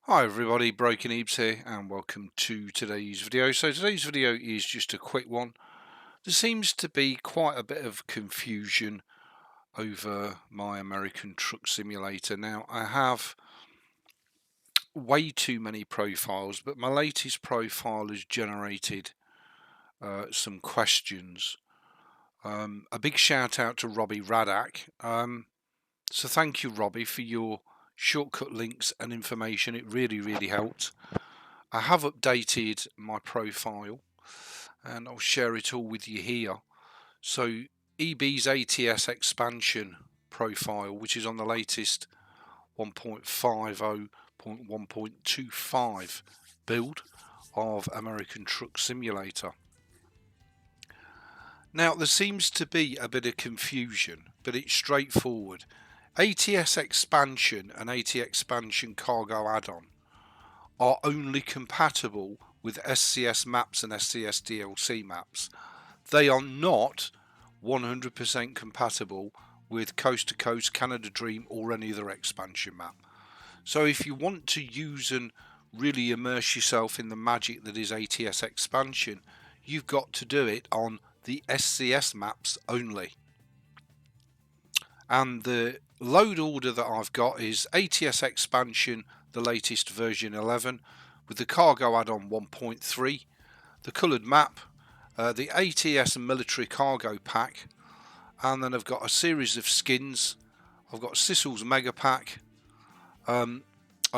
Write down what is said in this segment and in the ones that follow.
Hi everybody, Broken Ebeez here and welcome to today's video. So today's video is just a quick one. There seems to be quite a bit of confusion over my American Truck Simulator. Now I have way too many profiles, but my latest profile has generated some questions. A big shout out to Robbie Radak. So thank you Robbie for your shortcut links and information. It really helped. I have updated my profile and I'll share it all with you here. So Ebeez ATS Expansion profile, which is on the latest 1.50.1.25 build of American Truck Simulator. Now there seems to be a bit of confusion, but it's straightforward. ATS Expansion and ATS Expansion Cargo add-on are only compatible with SCS maps and SCS DLC maps. They are not 100% compatible with Coast to Coast, Canada Dream or any other expansion map. So if you want to use and really immerse yourself in the magic that is ATS Expansion, you've got to do it on the SCS maps only. And the load order that I've got is ATS Expansion, the latest version 11, with the cargo add-on 1.3, the coloured map, the ATS military cargo pack, and then I've got a series of skins. I've got Sissel's mega pack, I've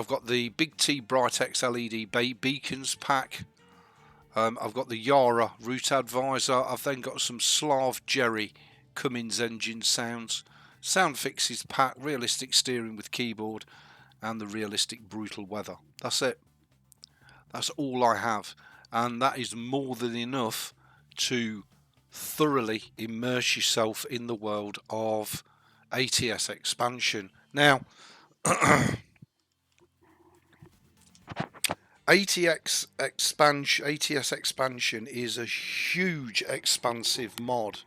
got the Big T Brightex LED beacons pack, I've got the Yara route advisor. I've then got some Slav Jerry Cummins engine sounds, sound fixes pack, realistic steering with keyboard, and the realistic brutal weather. That's it. That's all I have, and that is more than enough to thoroughly immerse yourself in the world of ATS Expansion. Now ATS Expansion is a huge expansive mod,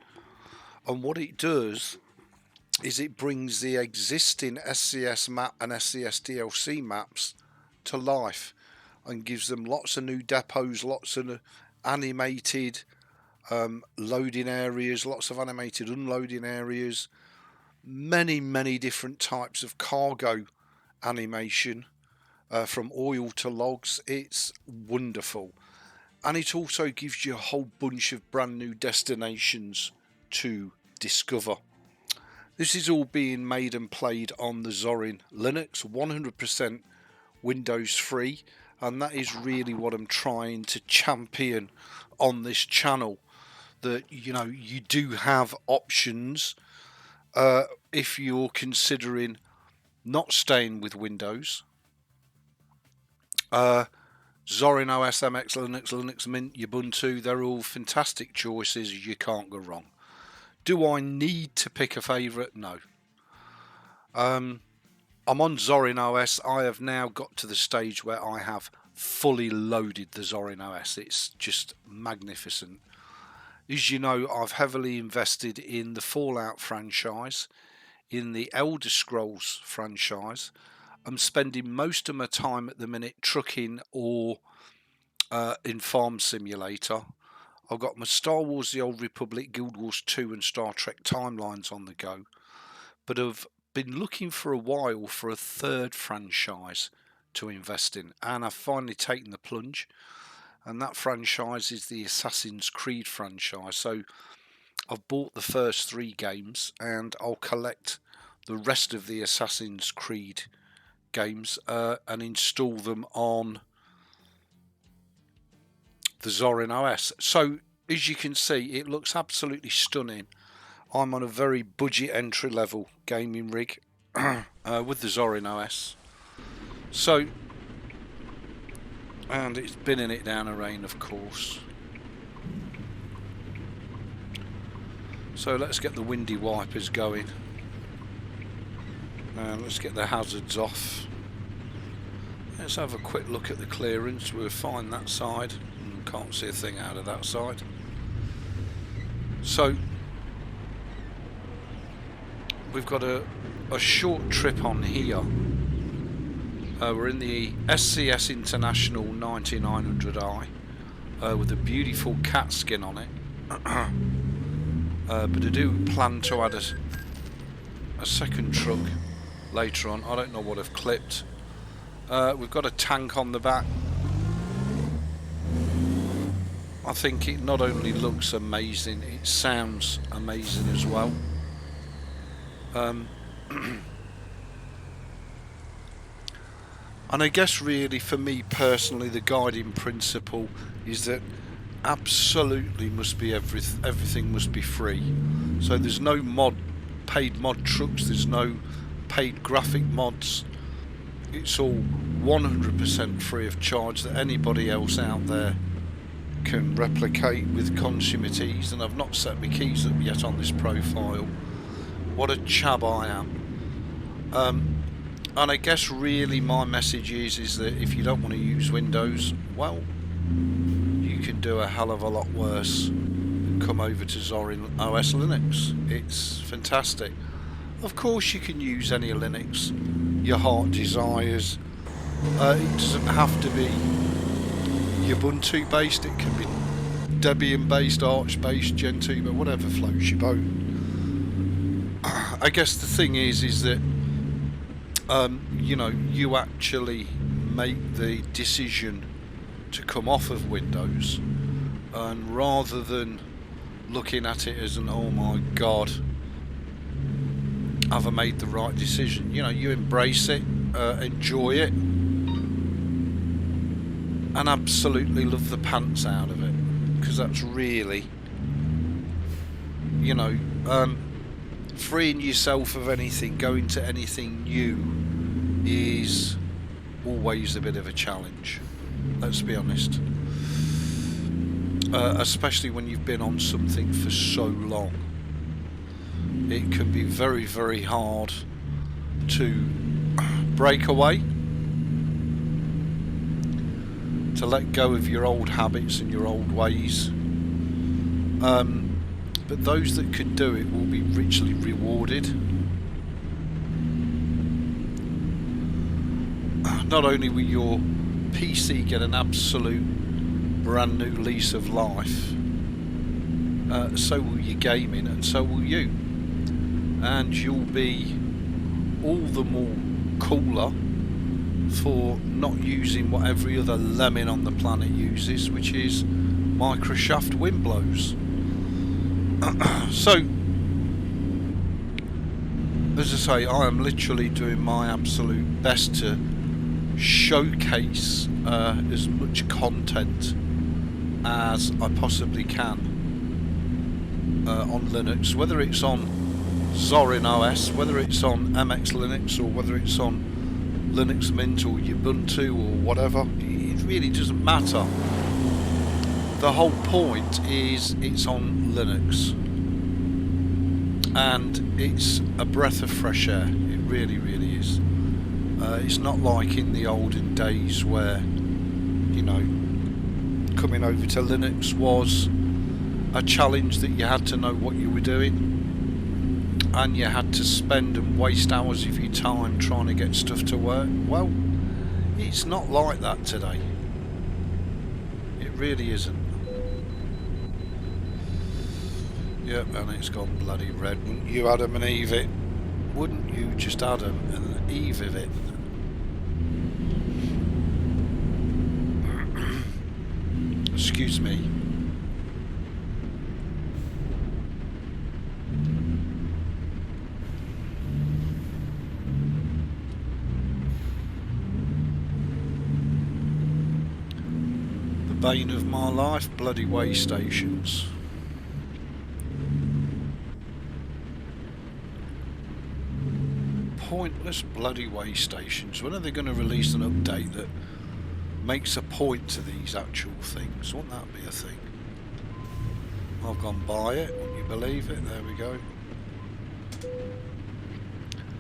and what it does is it brings the existing SCS map and SCS DLC maps to life and gives them lots of new depots, lots of animated loading areas, lots of animated unloading areas, many different types of cargo animation, from oil to logs. It's wonderful, and it also gives you a whole bunch of brand new destinations to discover. This is all being made and played on the Zorin Linux, 100% Windows free, and that is really what I'm trying to champion on this channel. That, you know, you do have options if you're considering not staying with Windows. Zorin OS, MX Linux, Linux Mint, Ubuntu, they're all fantastic choices. You can't go wrong. Do I need to pick a favourite? No. I'm on Zorin OS. I have now got to the stage where I have fully loaded the Zorin OS. It's just magnificent. As you know, I've heavily invested in the Fallout franchise, in the Elder Scrolls franchise. I'm spending most of my time at the minute trucking or in Farm Simulator. I've got my Star Wars The Old Republic, Guild Wars 2 and Star Trek Timelines on the go. But I've been looking for a while for a third franchise to invest in, and I've finally taken the plunge, and that franchise is the Assassin's Creed franchise. So I've bought the first 3 games and I'll collect the rest of the Assassin's Creed games and install them on the Zorin OS. So as you can see, it looks absolutely stunning. I'm on a very budget entry level gaming rig with the Zorin OS. So, and it's binning it down a rain, of course. So let's get the windy wipers going and let's get the hazards off. Let's have a quick look at the clearance. We'll find that side. Can't see a thing out of that side. So we've got a short trip on here, We're in the SCS International 9900i with a beautiful cat skin on it. But I do plan to add a second truck later on. I don't know what I've clipped. We've got a tank on the back. I think it not only looks amazing, it sounds amazing as well. And I guess really for me personally the guiding principle is that absolutely must be everything must be free. So there's no paid mod trucks, there's no paid graphic mods. It's all 100% free of charge that anybody else out there can replicate with consummate ease. And I've not set my keys up yet on this profile. What a chab I am. And I guess really my message is that if you don't want to use Windows, well, you can do a hell of a lot worse and come over to Zorin OS Linux. It's fantastic. Of course you can use any Linux your heart desires. It doesn't have to be Ubuntu based, it can be Debian based, Arch based, Gentoo, but whatever floats your boat. I guess the thing is that you know, you actually make the decision to come off of Windows, and rather than looking at it as an oh my god, have I made the right decision, you know, you embrace it, enjoy it, and absolutely love the pants out of it, because that's really, you know, freeing yourself of anything, going to anything new is always a bit of a challenge, let's be honest, especially when you've been on something for so long. It can be very, very hard to break away, to let go of your old habits and your old ways, but those that can do it will be richly rewarded. Not only will your PC get an absolute brand new lease of life, so will your gaming, and so will you, and you'll be all the more cooler for not using what every other lemming on the planet uses, which is microshaft wind blows. So, as I say, I am literally doing my absolute best to showcase as much content as I possibly can on Linux, whether it's on Zorin OS, whether it's on MX Linux, or whether it's on Linux Mint or Ubuntu or whatever. It really doesn't matter. The whole point is it's on Linux, and it's a breath of fresh air. It really, really is. It's not like in the olden days where, you know, coming over to Linux was a challenge that you had to know what you were doing, and you had to spend and waste hours of your time trying to get stuff to work. Well, it's not like that today. It really isn't. Yep, and it's gone bloody red. Wouldn't you Adam and Eve it? Wouldn't you just Adam and Eve of it? Excuse me. The bane of my life, bloody way stations. Pointless bloody way stations. When are they going to release an update that makes a point to these actual things? Wouldn't that be a thing? I've gone by it, wouldn't you believe it? There we go.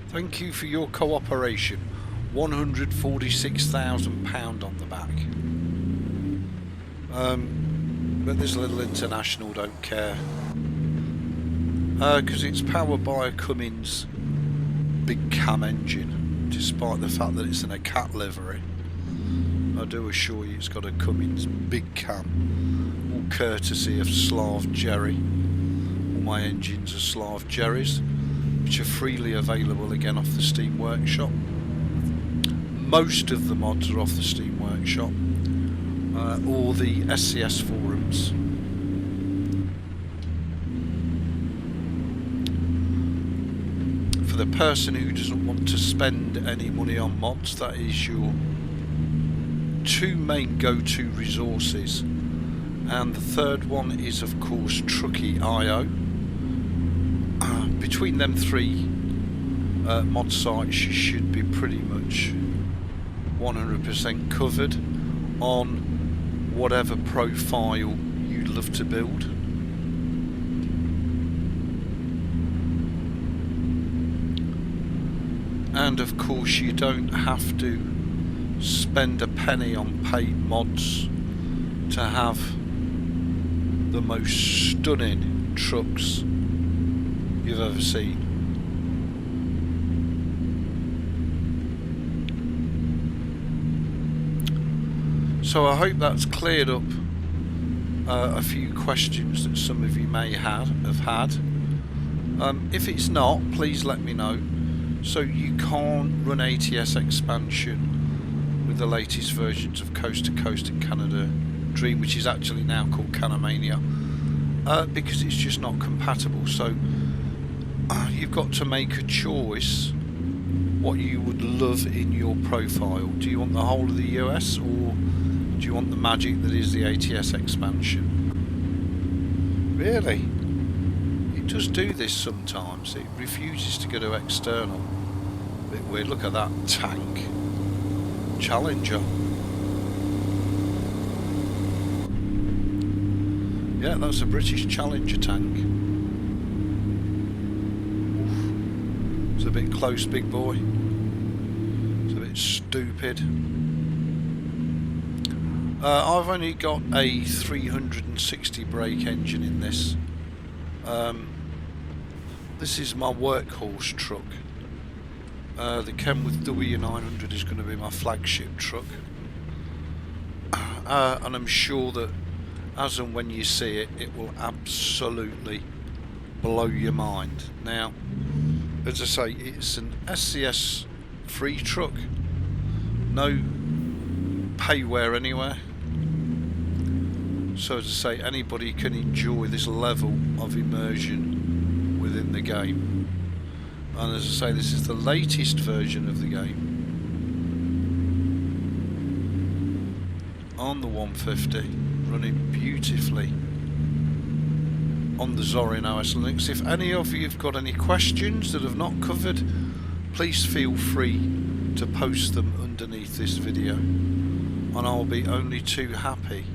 Thank you for your cooperation. £146,000 on the back. But this little international don't care, because it's powered by a Cummins big cam engine. despite the fact that it's in a cat livery. I do assure you it's got a Cummins big cam, all courtesy of Slav Jerry. All my engines are Slav Jerrys, which are freely available again off the Steam Workshop. Most of the mods are off the Steam Workshop or the SCS forums. For the person who doesn't want to spend any money on mods, that is your two main go-to resources, and the third one is of course Truckee.io. Between them three mod sites, you should be pretty much 100% covered on whatever profile you'd love to build. And of course you don't have to spend a penny on paid mods to have the most stunning trucks you've ever seen. So I hope that's cleared up a few questions that some of you may have had. If it's not, please let me know. So you can't run ATS Expansion with the latest versions of Coast to Coast and Canada Dream, which is actually now called Canamania, because it's just not compatible. So you've got to make a choice what you would love in your profile. Do you want the whole of the US, or do you want the magic that is the ATS Expansion? Really? It does do this sometimes. It refuses to go to external. A bit weird. Look at that tank. Challenger. Yeah, that's a British Challenger tank. Oof. It's a bit close, big boy. It's a bit stupid. I've only got a 360 brake engine in this. This is my workhorse truck. The Kenworth W900 is going to be my flagship truck. And I'm sure that as and when you see it, it will absolutely blow your mind. Now, as I say, it's an SCS free truck. No payware anywhere. So as I say, anybody can enjoy this level of immersion within the game. And as I say, this is the latest version of the game on the 150, running beautifully on the Zorin OS Linux. If any of you have got any questions that I've not covered, please feel free to post them underneath this video, and I'll be only too happy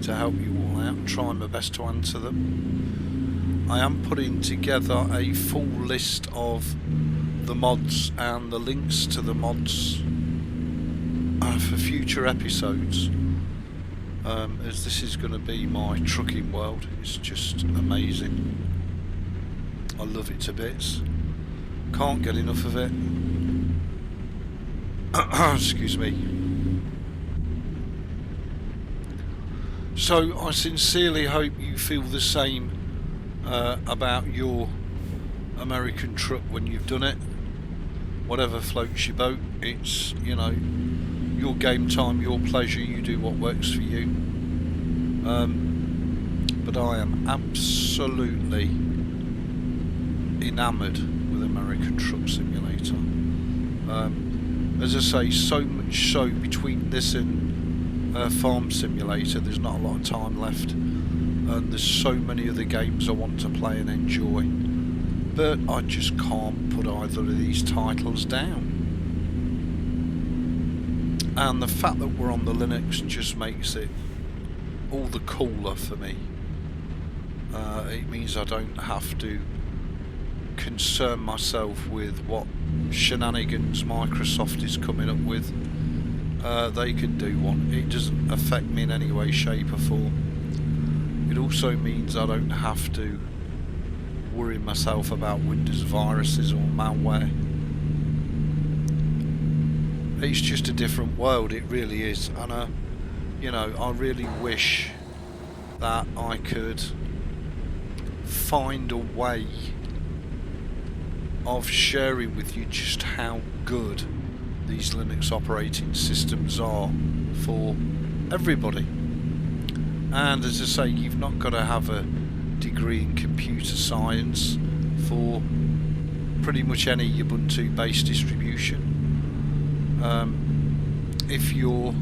to help you all out and try my best to answer them. I am putting together a full list of the mods and the links to the mods for future episodes, as this is going to be my trucking world. It's just amazing. I love it to bits. Can't get enough of it. Excuse me. So I sincerely hope you feel the same about your American truck when you've done it. Whatever floats your boat, it's, you know, your game time, your pleasure, you do what works for you. But I am absolutely enamoured with American Truck Simulator. As I say, so much so between this and Farm Simulator, there's not a lot of time left, and there's so many other games I want to play and enjoy, but I just can't put either of these titles down. And the fact that we're on the Linux just makes it all the cooler for me. It means I don't have to concern myself with what shenanigans Microsoft is coming up with. They can do one. It doesn't affect me in any way, shape or form. It also means I don't have to worry myself about Windows viruses or malware. It's just a different world, it really is. And you know, I really wish that I could find a way of sharing with you just how good these Linux operating systems are for everybody. And as I say, you've not got to have a degree in computer science for pretty much any Ubuntu based distribution. If you're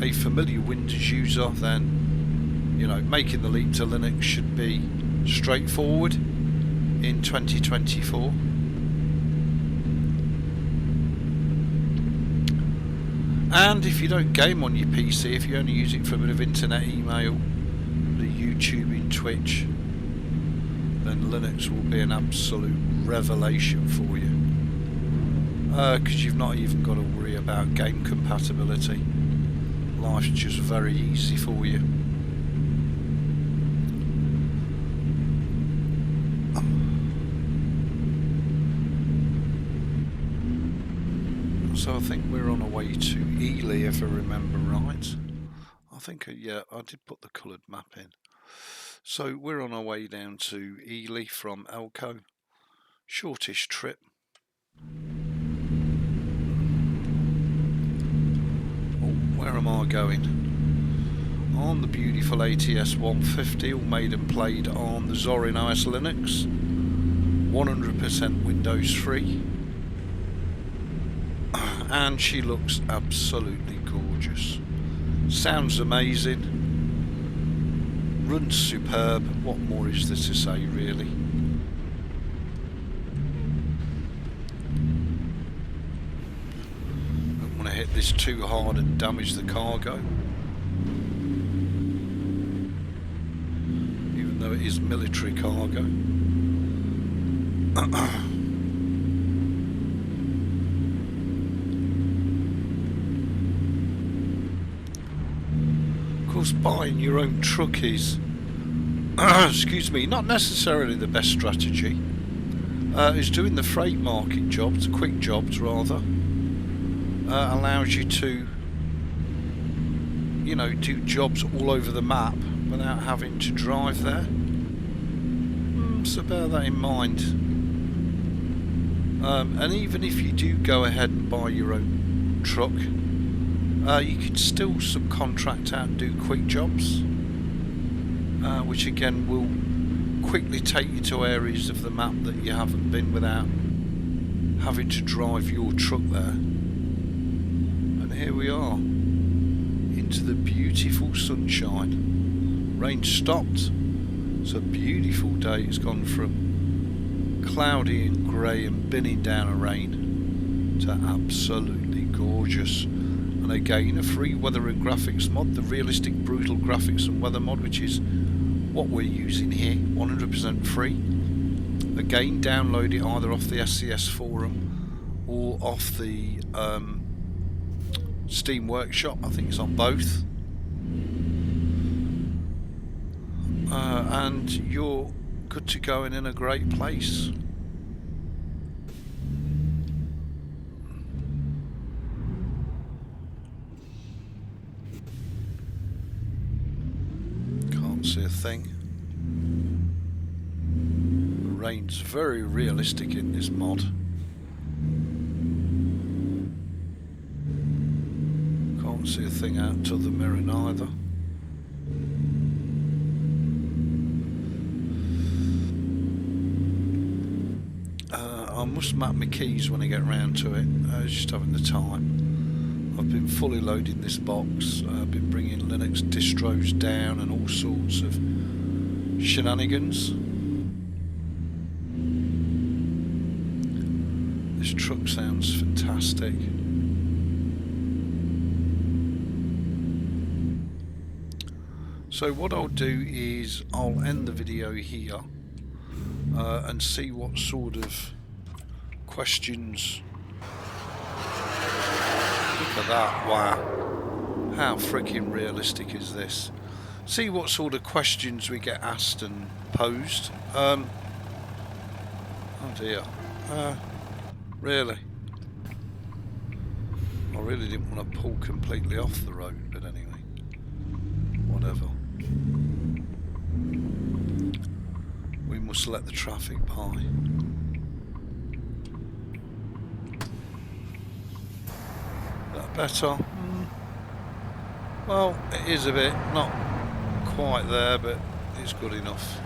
a familiar Windows user, then you know, making the leap to Linux should be straightforward in 2024. And if you don't game on your PC, if you only use it for a bit of internet, email, the YouTubing, Twitch, then Linux will be an absolute revelation for you. Because you've not even got to worry about game compatibility. Life's just very easy for you. So I think we're on our way to Ely, if I remember right. I think, yeah, I did put the coloured map in. So we're on our way down to Ely from Elko. Shortish trip. Oh, where am I going? On the beautiful ATS 150, all made and played on the Zorin OS Linux. 100% Windows free. And she looks absolutely gorgeous. Sounds amazing. Runs superb. What more is there to say, really? Don't want to hit this too hard and damage the cargo. Even though it is military cargo. Buying your own truck is excuse me, not necessarily the best strategy. Is doing the freight market jobs, quick jobs rather, allows you to, you know, do jobs all over the map without having to drive there. So bear that in mind. And even if you do go ahead and buy your own truck, you could still subcontract out and do quick jobs, which again will quickly take you to areas of the map that you haven't been without having to drive your truck there. And here we are, into the beautiful sunshine. Rain stopped. It's a beautiful day. It's gone from cloudy and grey and binning down a rain to absolutely gorgeous. And again, a free weather and graphics mod, the realistic brutal graphics and weather mod, which is what we're using here, 100% free. Again, download it either off the SCS forum or off the Steam Workshop. I think it's on both. And you're good to go and in a great place. See a thing. The rain's very realistic in this mod. Can't see a thing out to the mirror neither. I must map my keys when I get round to it. I was just having the time. I've been fully loading this box. I've been bringing Linux distros down and all sorts of shenanigans. This truck sounds fantastic. So what I'll do is I'll end the video here and see what sort of questions. Look at that, wow. How freaking realistic is this? See what sort of questions we get asked and posed. Oh dear. Really? I really didn't want to pull completely off the road, but anyway, whatever. We must let the traffic by. That better? Well, it is a bit, not quite there, but it's good enough.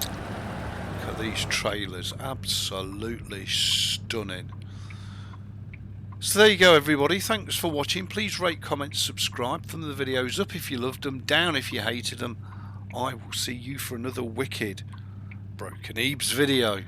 Look at these trailers, absolutely stunning. So there you go, everybody. Thanks for watching. Please rate, comment, subscribe. Thumb the videos up if you loved them, down if you hated them. I will see you for another wicked Broken Ebeez video.